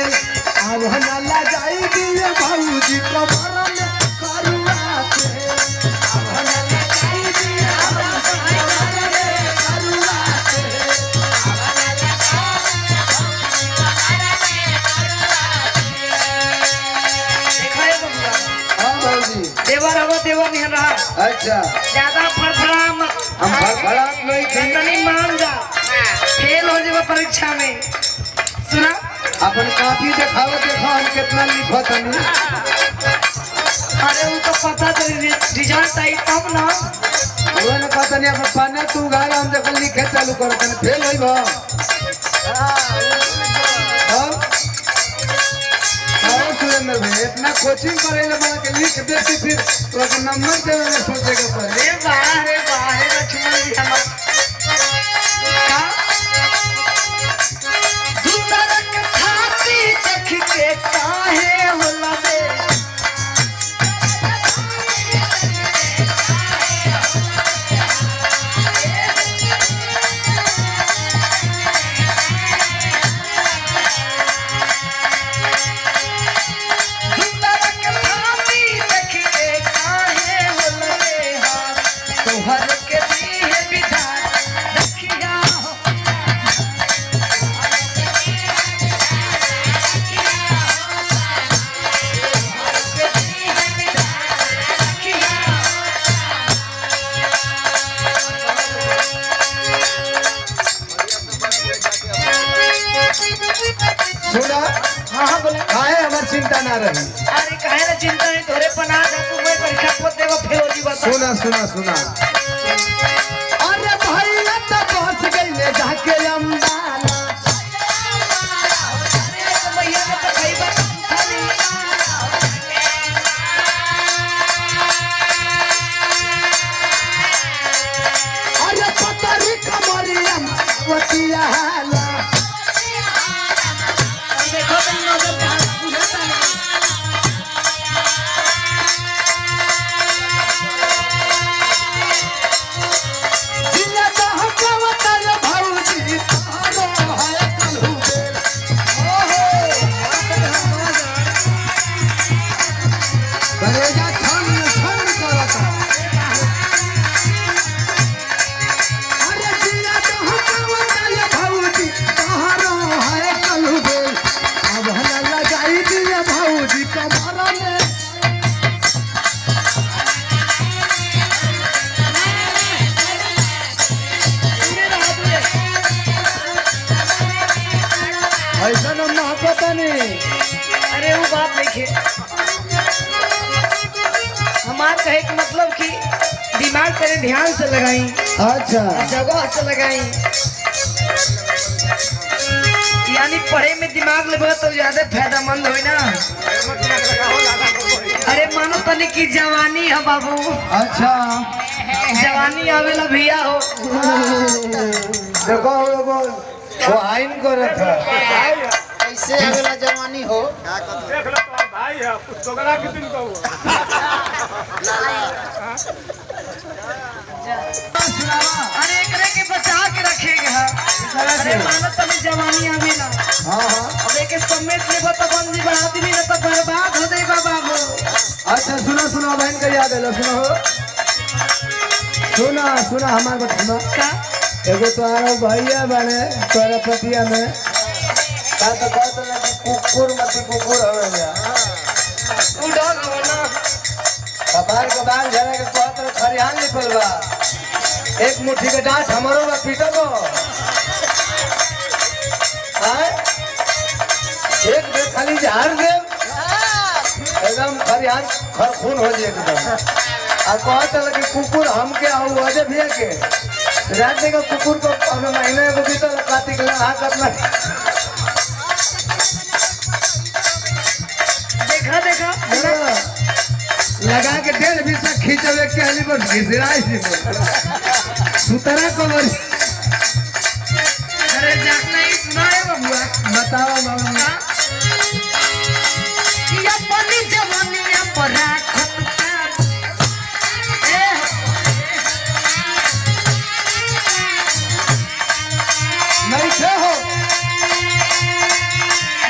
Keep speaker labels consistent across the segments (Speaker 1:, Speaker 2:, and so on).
Speaker 1: भेल अब हला जाई दिए भौजी कमर में करुआ तेल अब हला जाई दिए भौजी कमर में करुआ तेल अब हला
Speaker 2: देवर अब देवर नहीं रहा।
Speaker 1: अच्छा
Speaker 2: ज्यादा फड़फड़ा मत।
Speaker 1: हम फड़फड़ात नहीं थी।
Speaker 2: तनी मान जा फेल हो जाए परीक्षा में। सुना
Speaker 1: अपन कॉपी दिखाओ देखो हम कितना लिखो तनी।
Speaker 2: अरे वो तो पता चली रिजल्ट आई तब ना
Speaker 1: वो न पता नहीं अपन पाने तू गाल हम देखो लिखे चालू कर तने फेल होई बा। सुरेंद्र भाई इतना कोचिंग करेले बड़ा के लिख देती फिर तो नंबर देवे में सोचेगा पर
Speaker 2: रे वाह लक्ष्मण जी हमार दूसर के खाती देख के काहे होला बे
Speaker 1: चिंता ना रही।
Speaker 2: अरे काहे ना चिंता नहीं तोरे पना जा तू मैं परीक्षा को देव फेल हो जी बता।
Speaker 1: सुना अरे भैया तो पहुंच गई ले जाके अम्बाला
Speaker 2: अरे भैया ने तो कई बार
Speaker 1: अरे पतरी कमरियम वतिया हाला
Speaker 2: देखो तुम नजर बाहर
Speaker 1: ऐसा ना पता नहीं।
Speaker 2: अरे वो बात नहीं है हमार कहे के मतलब कि दिमाग तेरे ध्यान से लगाई
Speaker 1: अच्छा
Speaker 2: जगह से लगाई यानी पढ़े में दिमाग लगे तो ज्यादा फायदेमंद हो ना। अरे मानो तनी की जवानी है बाबू।
Speaker 1: अच्छा
Speaker 2: जवानी आवेला भैया हो
Speaker 1: देखो वो आइन को रखा
Speaker 3: ऐसे अगला जवानी हो
Speaker 4: देख लो तो भाई है पुस्तकरा कितन को
Speaker 2: अरे एकरे के बचा के रखेगा। अरे मानो तनी जवानी आवेला
Speaker 1: हाँ
Speaker 2: अब एक समेत ले तो बंदी बढ़ा दी नहीं तो बर्बाद हो जाएगा बाबू।
Speaker 1: अच्छा सुना बहन का याद है सुना हमारे बता
Speaker 2: का
Speaker 1: एगो तुम्हारा भैया बने तोरा पतिया में का तो कहत ना कि कुकुर हवे जा
Speaker 2: उड़ल हो ना
Speaker 1: कपार झरे के कहत रहे खरिहान लिखल बा एक मुट्ठी के डांट हमरो बा पीटबो हां एक बे खाली झाड़ दे एकदम खरिहान खून हो जाए एकदम आ कहत लगे कुकुर हमके आऊ अजय भैया के रात का कुकुर को अपने महीने को भी तो कार्तिक हाथ अपना
Speaker 2: देखा
Speaker 1: लगा के 1.5 बीस तक खींचवे के हली पर घिसराई थी सुतरा को
Speaker 2: अरे जागना ही सुना है बबुआ।
Speaker 1: बताओ बाबा
Speaker 2: ये अपनी जवानिया पर राखत
Speaker 1: नहीं थे हो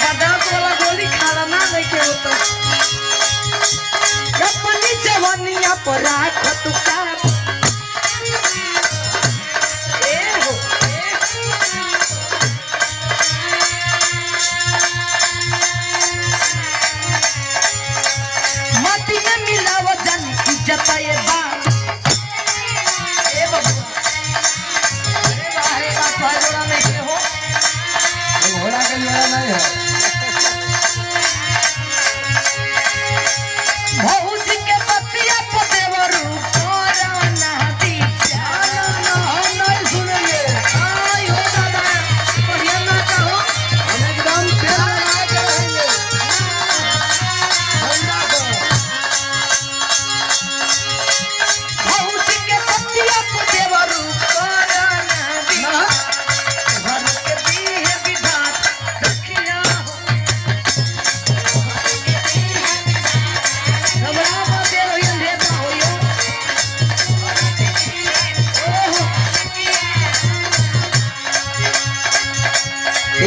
Speaker 2: बदात वाला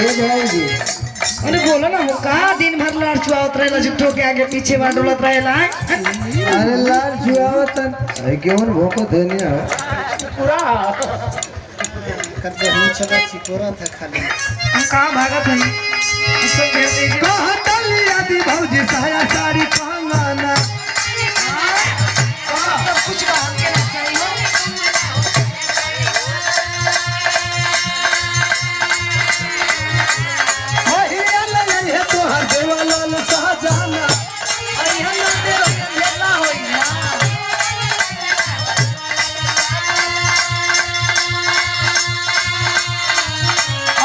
Speaker 1: भाई
Speaker 2: अरे बोलो ना हो का दिन भर लाड़ चुआवत रहेला झुट्ठो के आगे पीछे बार डोलत रहेला
Speaker 1: अरे लाल जुआवत है केवन भोको धनिया
Speaker 4: पूरा
Speaker 3: करके हम चला चिकोरा था खाली
Speaker 2: हम कहाँ भागत हई सब भेज दीजिए
Speaker 1: कहाँ डलिया दी भौजी साया साड़ी पांगाना
Speaker 2: सब कुछ बाहर के ना चाहिए
Speaker 1: महिया ले है तो हर देवालाल साजाना
Speaker 2: अरे हम ना दे भेला होई ना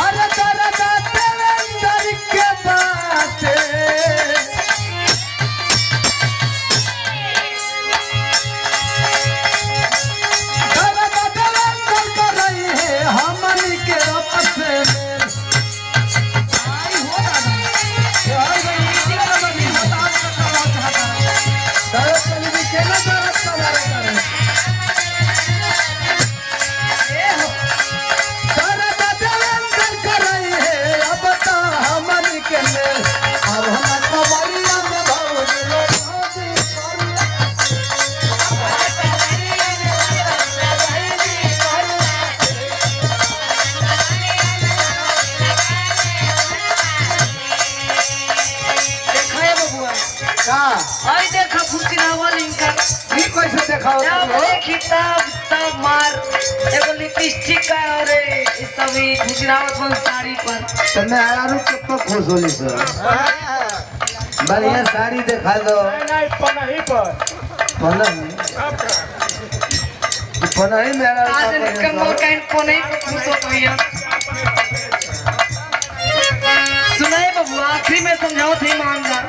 Speaker 1: अरे तारा दाते अंदर के बाते तारा दाते अंदर कर रही है हमनी के आपस में
Speaker 2: आई हो दादा यार भाई मीटिंग का बनी बता करना चाहता
Speaker 1: तारा चली भी केना तारा सवार करे
Speaker 2: ए हो
Speaker 1: तारा दाते अंदर कर रही है अब ता हमनी के में अब हम कमरिया में भौजी लो
Speaker 2: देखा है बबुआ
Speaker 1: का
Speaker 2: आई देखा फुसिनावा लिंका
Speaker 1: ई कैसे देखाओ
Speaker 2: जब
Speaker 1: तुम
Speaker 2: देखी तब मार एगो लिपस्टिक का और ये सब ही फुसिनावत बन साड़ी पर
Speaker 1: तो मैं आरू कब खुश होली सर बढ़िया साड़ी दिखा दो
Speaker 4: नहीं पनही पर
Speaker 1: पनही
Speaker 4: अब का
Speaker 1: पनही मेरा
Speaker 2: आज कमर काइन कोने खुश हो गई सुनाए बबुआ आखिरी में समझाओ थे ईमानदार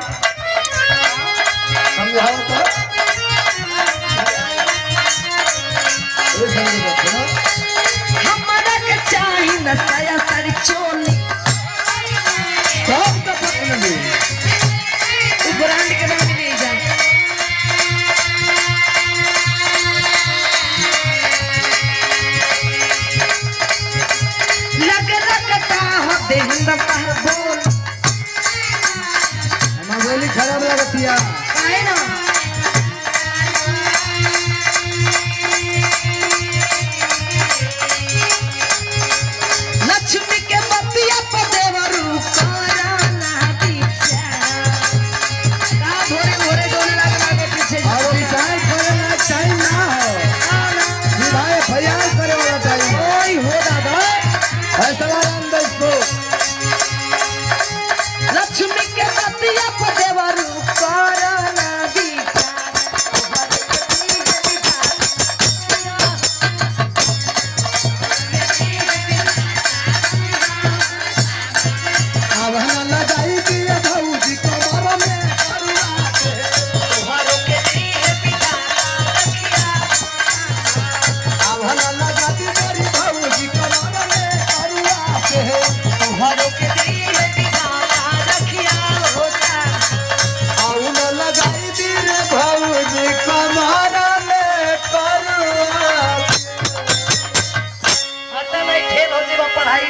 Speaker 1: समझाओ तो ये समझो
Speaker 2: हमारा के चाही न साया साड़ी चोली
Speaker 1: सब तो पकड़ ली
Speaker 2: वो ब्रांड के नाम ले जा लग लगता हो देहंदा पहर बोल
Speaker 1: हमारी बोली खराब लगती है
Speaker 2: काहे ना लक्ष्मी के बतिया पर देवरू कराना बिचारा का भोरे भोरे डोले लगना के पीछे
Speaker 1: और विचार करे ना टाइम ना हो विधायक फरियाद करे वाला टाइम
Speaker 2: ओए हो दादा
Speaker 1: फैसला अंदर इसको
Speaker 2: लक्ष्मी के बतिया पर देवरू कराना
Speaker 1: अब हम लगाई दिए भौजी कमर में अब हम लगाती मेरी भौजी कमर में करुआ के और न लगाई दिए भौजी कमर में करुआ
Speaker 2: पढ़ाई